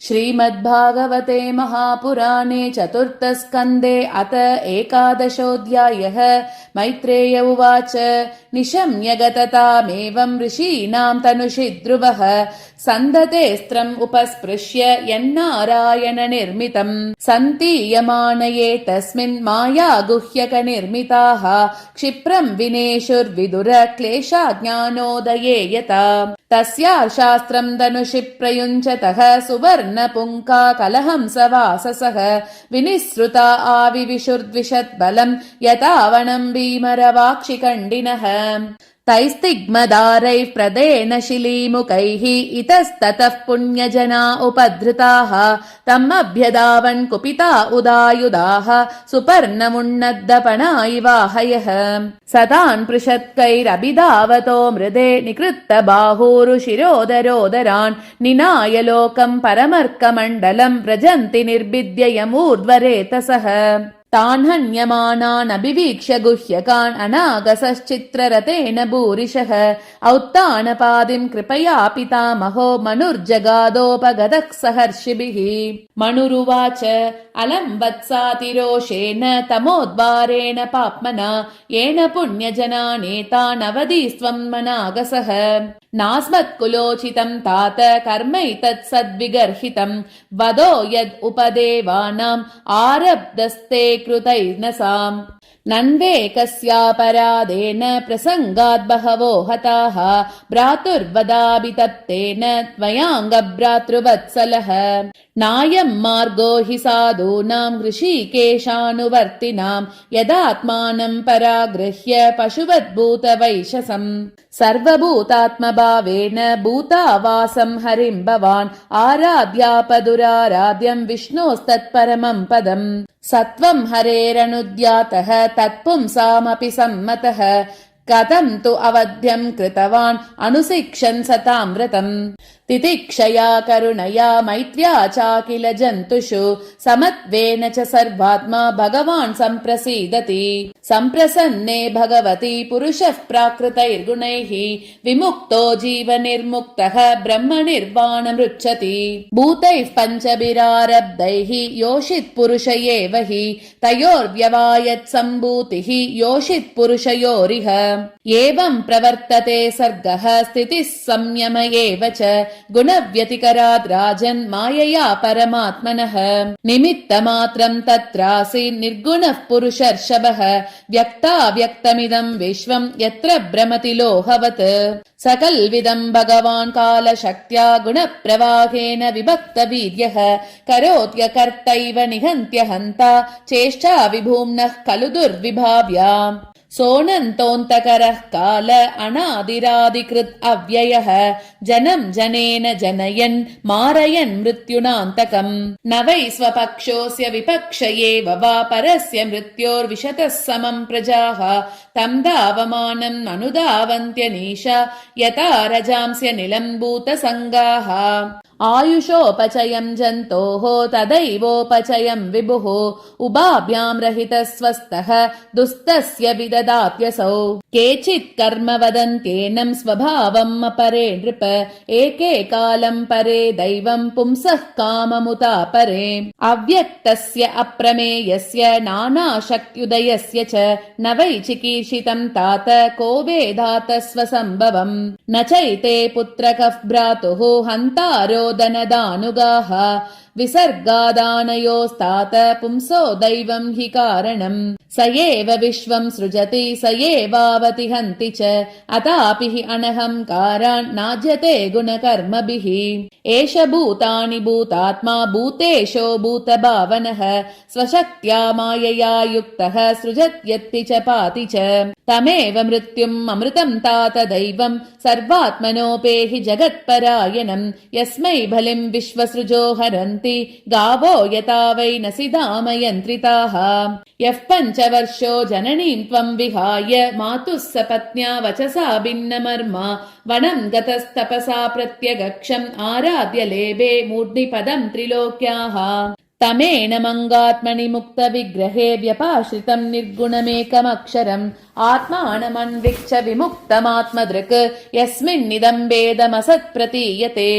श्रीमद्भागवते महापुराणे चतुर्थस्कन्धे अथ एकादशोऽध्यायः। मैत्रेय उवाच निशम्य गततामेवं ऋषीणां तनुषिद्रुवः सन्दतेऽस्त्रम् उपस्पृश्य यन्नारायण निर्मितं सन्तीयमानये तस्मिन् माया गुह्यक निर्मिताः क्षिप्रं विनेशुर्विदुर क्लेशाज्ञानोदये यता तस्याशास्त्रं धनुषि प्रयुञ्चतः सुवर्णपुङ्का कलहंसवाससः विनिसृता आविविशुर्द्विषद्बलं यतावनं भीमरवाक्षिकण्डिनः तैस्तिग्मदारैः प्रदेन शिलीमुखैः इतस्ततः पुण्यजना उपधृताः तम् अभ्यधावन् कुपिता उदायुधाः सुपर्णमुन्नद्दपणा इवाहयः सतान् पृषत्कैरभिधावतो मृदे निकृत्त बाहुरुशिरोदरोदरान् निनाय लोकम् परमर्कमण्डलम् व्रजन्ति निर्भिद्य यमूर्ध्वरेतसः तान् हन्यमानानभिवीक्ष्य गुह्यकान् अनागसश्चित्ररतेन भूरिशः औत्तानपादिम् कृपया पितामहो मनुर्जगादोपगतः सहर्षिभिः मनुरुवाच अलम् वत्सातिरोषेण तमोद्वारेण पाप्मना येन पुण्यजनानेतानवधीस्त्वम् मनागसः नास्मत्कुलोचितम् तात कर्मैतत् सद्विगर्हितम् वदो यद् उपदेवानाम् आरब्धस्ते कृतैर्नसाम् नन्वेकस्यापराधेन प्रसङ्गात् बहवो हताः भ्रातुर्वदाभितप्तेन त्वयाङ्गभ्रातृवत्सलः नायम् मार्गो हि साधूनाम् ऋषिकेशानुवर्तिनाम् यदात्मानम् परागृह्य पशुवद्भूतवैशसम् सर्वभूतात्मभावेन भूतावासम् हरिम् भवान् आराध्यापदुराराध्यम् विष्णोस्तत्परमम् पदम् सत्वम् हरेरनुद्यातः तत्पुंसामपि सम्मतः कथम् तु अवध्यम् कृतवान् अनुशिक्षन् सताम् व्रतम् तितिक्षया करुणया मैत्र्या चाकिल जन्तुषु समत्वेन च सर्वात्मा भगवान् सम्प्रसीदति सम्प्रसन्ने भगवति पुरुषः प्राकृतैर्गुणैः विमुक्तो जीवनिर्मुक्तः ब्रह्मनिर्वाणमृच्छति भूतैः पञ्चभिरारब्धैः योषित्पुरुष एव हि तयोर्व्यवायत् सम्भूतिः योषित्पुरुषयोरिह एवं प्रवर्तते सर्गः स्थितिः संयम एव च गुणव्यतिकरात् राजन् मायया परमात्मनः निमित्तमात्रम् तत्रासि निर्गुणः पुरुषर्षभः व्यक्ताव्यक्तमिदम् विश्वम् यत्र भ्रमति लोहवत् सकल्विदम् भगवान् कालशक्त्या गुणप्रवाहेन विभक्तवीर्यः करोत्यकर्तैव निहन्त्य हन्ता चेष्टा विभूम्नः खलु दुर्विभाव्या सोऽनन्तोऽन्तकरः काल अनादिरादिकृत् अव्ययः जनम् जनेन जनयन् मारयन् मृत्युनान्तकम् न वै स्वपक्षोऽस्य विपक्ष एव वा परस्य मृत्योर्विशतः समम् प्रजाः तम् दावमानम् अनुदावन्त्यनीशा यथा रजांस्य निलम्बूतसङ्गाः आयुषोपचयम् जन्तोः तदैवोपचयम् विभुः उभाभ्याम् रहितः स्वस्थः दुस्तस्य विददात्यसौ केचित् कर्म वदन्त्येनम् स्वभावम् अपरे नृप एके कालम् परे दैवम् पुंसः काममुतापरे अव्यक्तस्य अप्रमेयस्य नानाशक्त्युदयस्य च न वै चिकीर्षितम् तात को वेदात स्वसम्भवम् न चैते पुत्रकः भ्रातुः हन्तारो दनदानुगाः विसर्गादानयोस्तात पुंसो दैवम् हि कारणम् स एव विश्वम् सृजति स एवावति हन्ति च अतापि हि अनहङ्कारान् नाज्यते गुणकर्मभिः एष भूतानि भूतात्मा भूतेशो भूतभावनः स्वशक्त्या मायया युक्तः सृजत्यत्ति च पाति च तमेव मृत्युम् अमृतम् तात दैवम् सर्वात्मनोपेहि जगत्परायणम् यस्मै बलिम् विश्वसृजो हरन्ति गावो यथा वै नसि धामयन्त्रिताः यः पञ्चवर्षो जननीम् त्वम् विहाय मातुः सपत्न्या वचसा भिन्नमर्मा वनम् गतस्तपसा प्रत्यगक्षम् आराध्य लेभे मूर्ध्निपदम् त्रिलोक्याः तमेन मंगात्मनि मुक्त विग्रहे व्यपाश्रितम् निर्गुणमेकमक्षरम् आत्मानमन्विच्छ विमुक्तमात्मदृक् यस्मिन्निदम् वेदमसत् प्रतीयते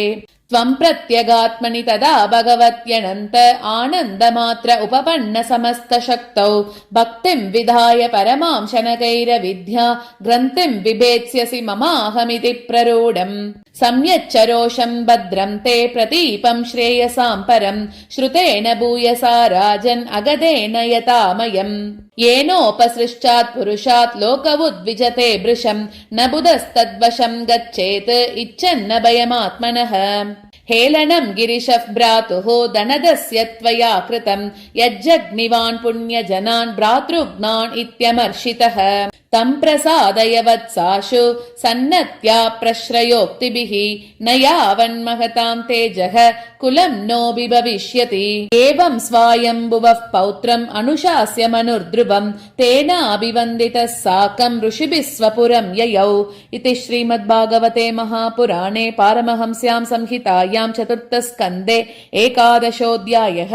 त्वं प्रत्यगात्मनि तदा भगवत्यनन्त आनन्दमात्र उपपन्न समस्तशक्तौ भक्तिं विधाय परमां शनकैरविद्या ग्रन्थिं बिभेत्स्यसि ममाहमिति प्ररूढम् सम्यच्चरोषं भद्रं ते प्रतीपं श्रेयसां परं श्रुतेन भूयसा राजन् अगदेन यतामयम् येनोपसृष्टात् पुरुषात् लोकवुद्विजते भृशं न बुधस्तद्वशं गच्छेत् इच्छन्न भयमात्मनः हेलनं गिरिशः भ्रातुः दनदस्य त्वया कृतं यज्जग्निवान् पुण्यजनान् भ्रातृघ्नान् इत्यमर्षितः तं प्रसादय वत्साशु सन्नत्या प्रश्रयोक्तिभिः न यावन्महतां तेजः कुलं नोऽपि भविष्यति एवं स्वायम्भुवः पौत्रम् अनुशास्य मनुर्ध्रुवं तेनाभिवन्दितः साकं ऋषिभिः स्वपुरं ययौ इति श्रीमद्भागवते महापुराणे पारमहंस्यां संहितायां 4th स्कन्धे 11ोऽध्यायः।